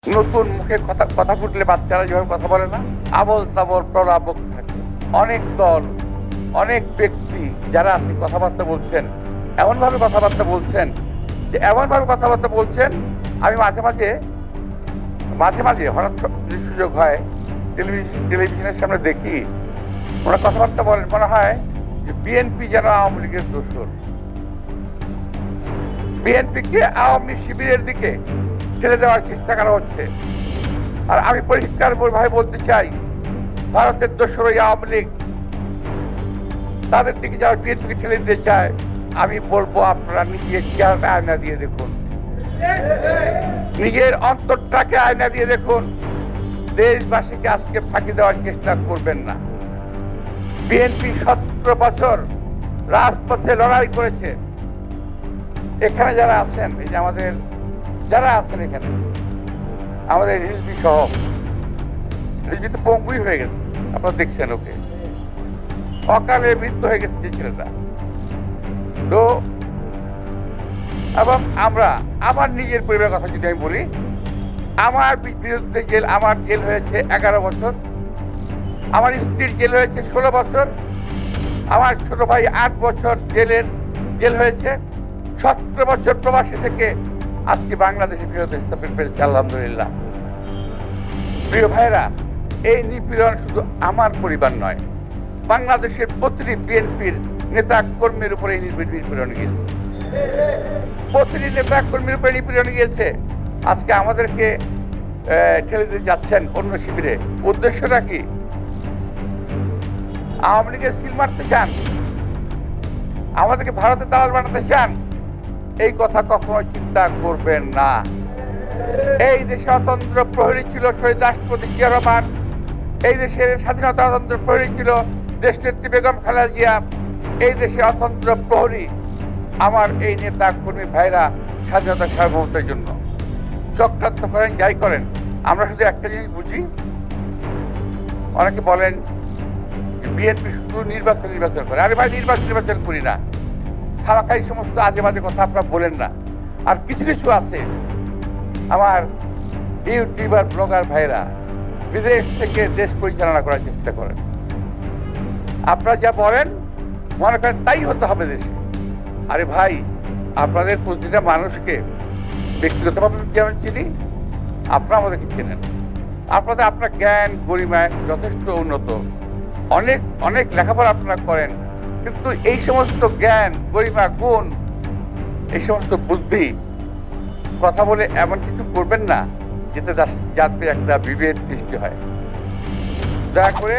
নতুন মুখে কথা কথা ফুটলে বাচ্চারা যেভাবে কথা বলে না, আবল তাবল প্রলাপক থাকে। অনেক দল, অনেক ব্যক্তি যারা আছে কথাবার্তা বলছেন, এমনভাবে কথাবার্তা বলছেন যে আমি মাঝে মাঝে হঠাৎ যদি সুযোগ হয় টেলিভিশনের সামনে দেখি ওরা কথাবার্তা বলেন, মনে হয় যে বিএনপি যেন আওয়ামী লীগের দোসর, বিএনপিকে আওয়ামী শিবিরের দিকে ঠেলে দেওয়ার চেষ্টা করা হচ্ছে। আর আমি পরিষ্কার ভাবে বলতে চাই, ভারতের দোসর আওয়ামী লীগ, তাদের দিকে যারা বিএনপিকে ঠেলে দিতে চায়, আমি বলবো আপনারা নিজের চেহারাটা আয়না দিয়ে দেখুন, নিজের অন্তরটাকে আয়না দিয়ে দেখুন। দেশবাসীকে আজকে ফাঁকি দেওয়ার চেষ্টা করবেন না। বিএনপি 17 বছর রাজপথে লড়াই করেছে। এখানে যারা আছেন, এই যে আমাদের যারা আছেন এখানে, আমাদের রিজভি সহ, রিজভি তো পঙ্গুই হয়ে গেছে, আপনারা দেখছেন, ওকে অকালে মৃত্যু হয়ে গেছে যে ছেলেটা। তো এবং আমার নিজের পরিবারের কথা যদি আমি বলি, আমার বিরুদ্ধে আমার জেল হয়েছে 11 বছর, আমার স্ত্রীর জেল হয়েছে 16 বছর, আমার ছোট ভাই 8 বছর জেল হয়েছে। 17 বছর প্রবাসী থেকে আজকে বাংলাদেশে ফেরত আসতে পেরেছে, আলহামদুলিল্লাহ। প্রিয় ভাইরা, এই নিপীড়ন শুধু আমার পরিবার নয়, বাংলাদেশের প্রতিটি বিএনপির নেতা কর্মীর উপরে এই নিপীড়ন গিয়েছে, প্রতিটি নেতা কর্মীর উপরে নিপীড়ন গিয়েছে। আজকে আমাদেরকে ঠেলে দিতে যাচ্ছেন অন্য শিবিরে, উদ্দেশ্যটা কি? আওয়ামী লীগের সিল মারতে চান, আমাদেরকে ভারতের দালাল বানাতে চান? এই কথা কখনো চিন্তা করবেন না। এই দেশে অতন্ত্র প্রহরী ছিল শহীদ রাষ্ট্রপতি জিয়া রহমান, এই দেশের স্বাধীনতা অতন্ত্র প্রহরী ছিল দেশনেত্রী বেগম খালেদা জিয়া, এই দেশে অতন্ত্র প্রহরী আমার এই নেতা কর্মী ভাইরা স্বাধীনতা সার্বভৌমত্বের জন্য। চক্রান্ত করেন, যাই করেন, আমরা শুধু একটা জিনিস বুঝি। অনেকে বলেন বিএনপি শুধু নির্বাচন করে। আরে ভাই, নির্বাচন করি না, খামাখাই সমস্ত আজে বাজে কথা আপনারা বলেন না। আর কিছু কিছু আছে আমার ইউটিউবার ব্লগার ভাইরা বিদেশ থেকে দেশ পরিচালনা করার চেষ্টা করেন। আপনারা যা বলেন মনে করেন তাই হতে হবে দেশে। আরে ভাই, আপনাদের প্রতিটা মানুষকে ব্যক্তিগতভাবে যেমন চিনি, আপনারা আমাদেরকে চেনেন। আপনার জ্ঞান গরিমায় যথেষ্ট উন্নত, অনেক অনেক লেখাপড়া আপনারা করেন, কিন্তু এই সমস্ত জ্ঞান গরিমা গুণ, এই সমস্ত বুদ্ধি কথা বলে এমন কিছু করবেন না যাতে একটা বিভেদ সৃষ্টি হয়। দয়া করে